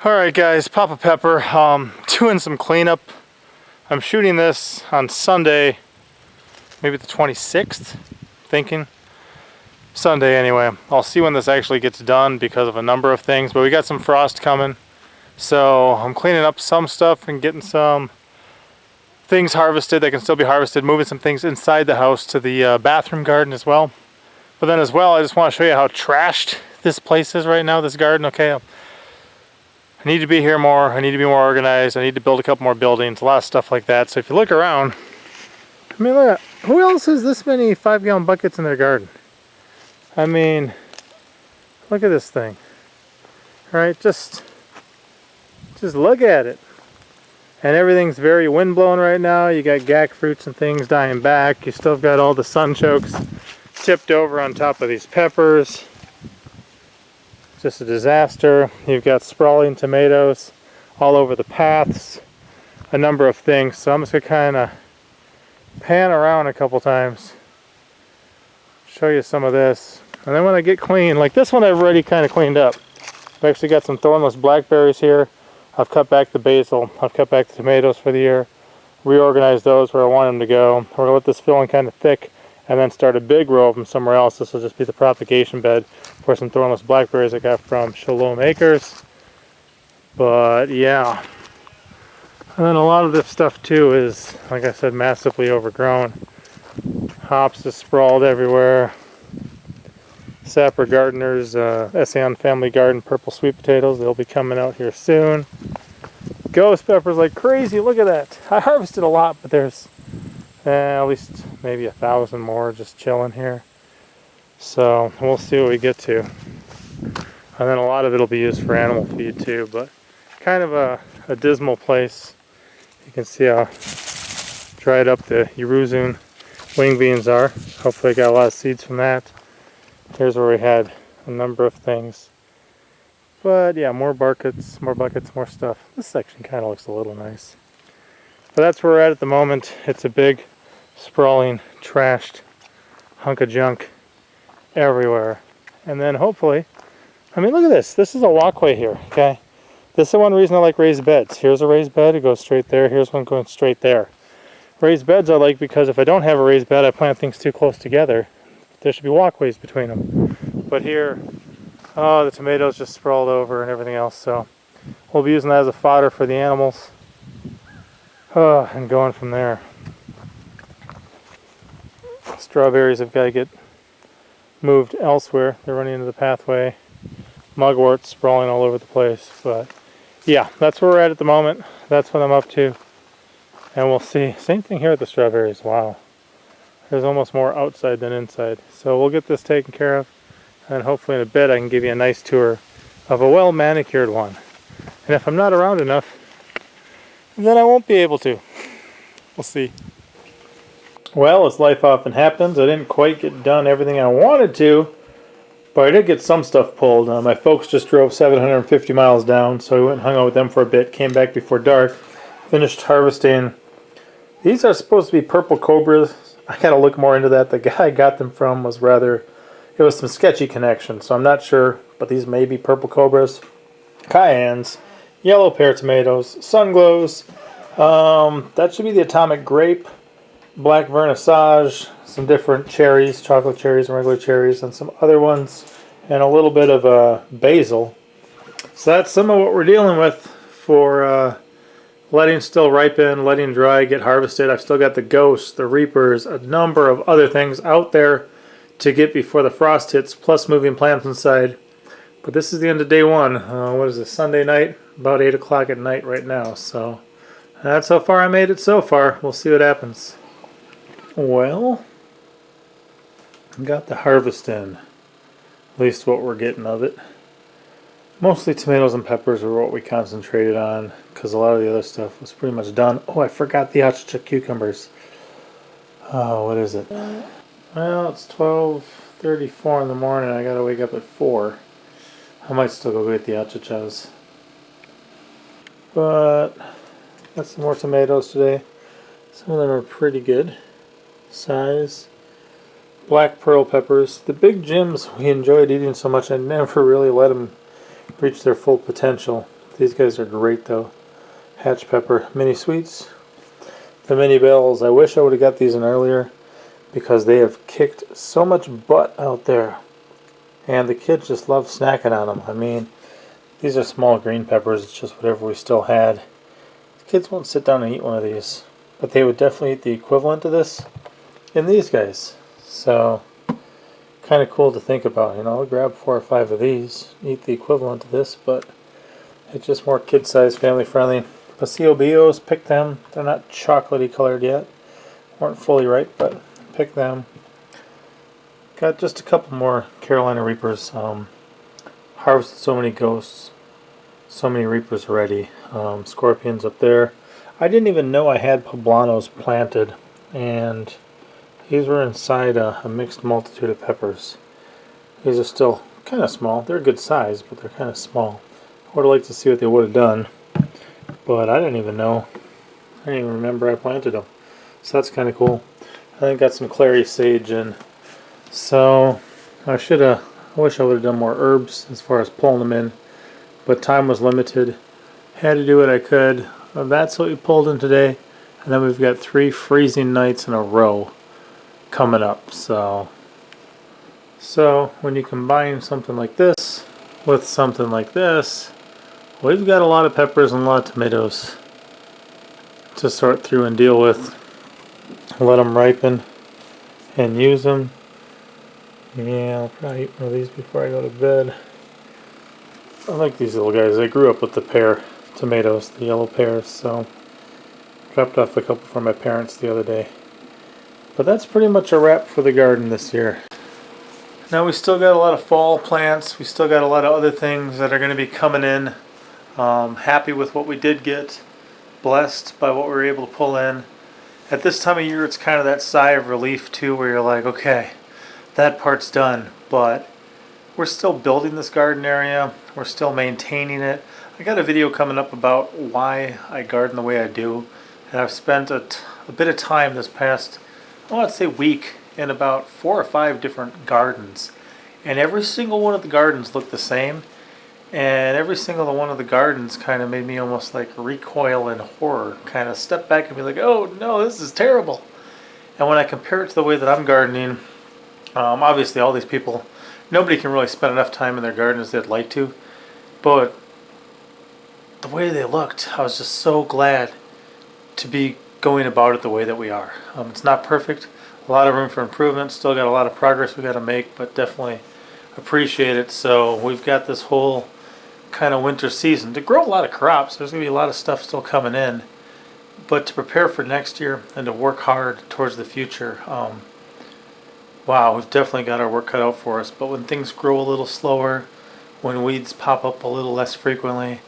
Alright guys, Papa Pepper, doing some cleanup. I'm shooting this on Sunday, maybe the 26th, thinking. Sunday anyway. I'll see when this actually gets done because of a number of things, but we got some frost coming. So I'm cleaning up some stuff and getting some things harvested that can still be harvested, moving some things inside the house to the bathroom garden as well. But then as well, I just want to show you how trashed this place is right now, this garden, okay? I need to be here more, I need to be more organized, I need to build a couple more buildings, a lot of stuff like that. So if you look around, I mean, look, who else has this many 5-gallon buckets in their garden? I mean, look at this thing. Alright, just look at it. And everything's very windblown right now. You got gack fruits and things dying back. You still got all the sunchokes tipped over on top of these peppers. Just a disaster. You've got sprawling tomatoes all over the paths. A number of things. So I'm just going to kind of pan around a couple times. Show you some of this. And then when I get clean, like this one I've already kind of cleaned up. I've actually got some thornless blackberries here. I've cut back the basil. I've cut back the tomatoes for the year. Reorganized those where I want them to go. We're going to let this fill in kind of thick and then start a big row of them somewhere else. This will just be the propagation bed for some thornless blackberries I got from Shalom Acres. But yeah. And then a lot of this stuff too is, like I said, massively overgrown. Hops just sprawled everywhere. Sapper Gardener's Essian Family Garden purple sweet potatoes. They'll be coming out here soon. Ghost peppers like crazy. Look at that. I harvested a lot, but there's at least maybe 1,000 more just chilling here. So we'll see what we get to. And then a lot of it will be used for animal feed too, but kind of a dismal place. You can see how dried up the Yeruzun wing beans are. Hopefully I got a lot of seeds from that. Here's where we had a number of things. But yeah, more buckets, more stuff. This section kind of looks a little nice. But that's where we're at the moment. It's a big, sprawling, trashed hunk of junk everywhere. And then hopefully, I mean, look at this. This is a walkway here, okay? This is one reason I like raised beds. Here's a raised bed. It goes straight there. Here's one going straight there. Raised beds I like because if I don't have a raised bed, I plant things too close together. There should be walkways between them. But here, oh, the tomatoes just sprawled over and everything else. So we'll be using that as a fodder for the animals. And going from there. Strawberries have got to get moved elsewhere. They're running into the pathway. Mugworts sprawling all over the place. But yeah, that's where we're at the moment. That's what I'm up to. And we'll see. Same thing here with the strawberries. Wow. There's almost more outside than inside. So we'll get this taken care of. And hopefully in a bit I can give you a nice tour of a well manicured one. And if I'm not around enough, then I won't be able to. We'll see. Well, as life often happens, I didn't quite get done everything I wanted to. But I did get some stuff pulled. My folks just drove 750 miles down. So I went and hung out with them for a bit. Came back before dark. Finished harvesting. These are supposed to be purple cobras. I gotta look more into that. The guy I got them from was it was some sketchy connection, so I'm not sure, but these may be purple cobras. Cayennes, yellow pear tomatoes, sun glows, that should be the atomic grape, black vernissage, some different cherries, chocolate cherries and regular cherries, and some other ones, and a little bit of basil. So that's some of what we're dealing with for letting still ripen, letting dry, get harvested. I've still got the ghosts, the reapers, a number of other things out there to get before the frost hits, plus moving plants inside. But this is the end of day one. What is this, Sunday night? About 8 o'clock at night right now. So that's how far I made it so far. We'll see what happens. Well, got the harvest in. At least what we're getting of it. Mostly tomatoes and peppers were what we concentrated on because a lot of the other stuff was pretty much done. Oh, I forgot the achacha cucumbers. Oh, what is it? Well, it's 12:34 in the morning. I gotta wake up at 4. I might still go get the achachas. But got some more tomatoes today. Some of them are pretty good size. Black pearl peppers. The big gems we enjoyed eating so much I never really let them reach their full potential. These guys are great though. Hatch pepper, mini sweets. The mini bells, I wish I would have got these in earlier because they have kicked so much butt out there. And the kids just love snacking on them. I mean, these are small green peppers, it's just whatever we still had. The kids won't sit down and eat one of these, but they would definitely eat the equivalent of this in these guys. So, kind of cool to think about. You know, I'll grab 4 or 5 of these, eat the equivalent of this, but it's just more kid-sized, family-friendly. Paseo Bios, pick them. They're not chocolatey colored yet. Weren't fully ripe, but pick them. Got just a couple more Carolina Reapers. Harvested so many ghosts, so many Reapers already. Scorpions up there. I didn't even know I had poblanos planted, and these were inside a mixed multitude of peppers. These are still kind of small. They're a good size, but they're kind of small. I would have liked to see what they would have done, but I didn't even know. I didn't even remember I planted them. So that's kind of cool. I think got some clary sage in. So I wish I would have done more herbs as far as pulling them in, but time was limited. Had to do what I could. That's what we pulled in today, and then we've got 3 freezing nights in a row coming up. So when you combine something like this with something like this, we've got a lot of peppers and a lot of tomatoes to sort through and deal with. Let them ripen and use them. Yeah, I'll probably eat one of these before I go to bed. I like these little guys. I grew up with the pear tomatoes, the yellow pears, so dropped off a couple for my parents the other day. But that's pretty much a wrap for the garden this year. Now we still got a lot of fall plants. We still got a lot of other things that are going to be coming in. Happy with what we did get. Blessed by what we were able to pull in. At this time of year, it's kind of that sigh of relief too, where you're like, okay, that part's done, but we're still building this garden area. We're still maintaining it. I got a video coming up about why I garden the way I do, and I've spent a bit of time this past, let's say, week in about 4 or 5 different gardens, and every single one of the gardens looked the same, and every single one of the gardens kind of made me almost like recoil in horror, kind of step back and be like, oh no, this is terrible. And when I compare it to the way that I'm gardening, obviously all these people, nobody can really spend enough time in their garden as they'd like to, but the way they looked, I was just so glad to be going about it the way that we are. It's not perfect, a lot of room for improvement, still got a lot of progress we got to make, but definitely appreciate it. So we've got this whole kind of winter season to grow a lot of crops. There's going to be a lot of stuff still coming in, but to prepare for next year and to work hard towards the future. Wow, we've definitely got our work cut out for us, but when things grow a little slower, when weeds pop up a little less frequently,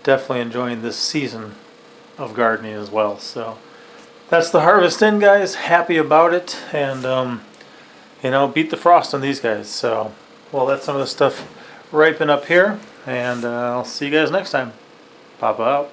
definitely enjoying this season of gardening as well. So that's the harvest in, guys. Happy about it, and beat the frost on these guys. So we'll let some of the stuff ripen up here, and I'll see you guys next time. Papa out.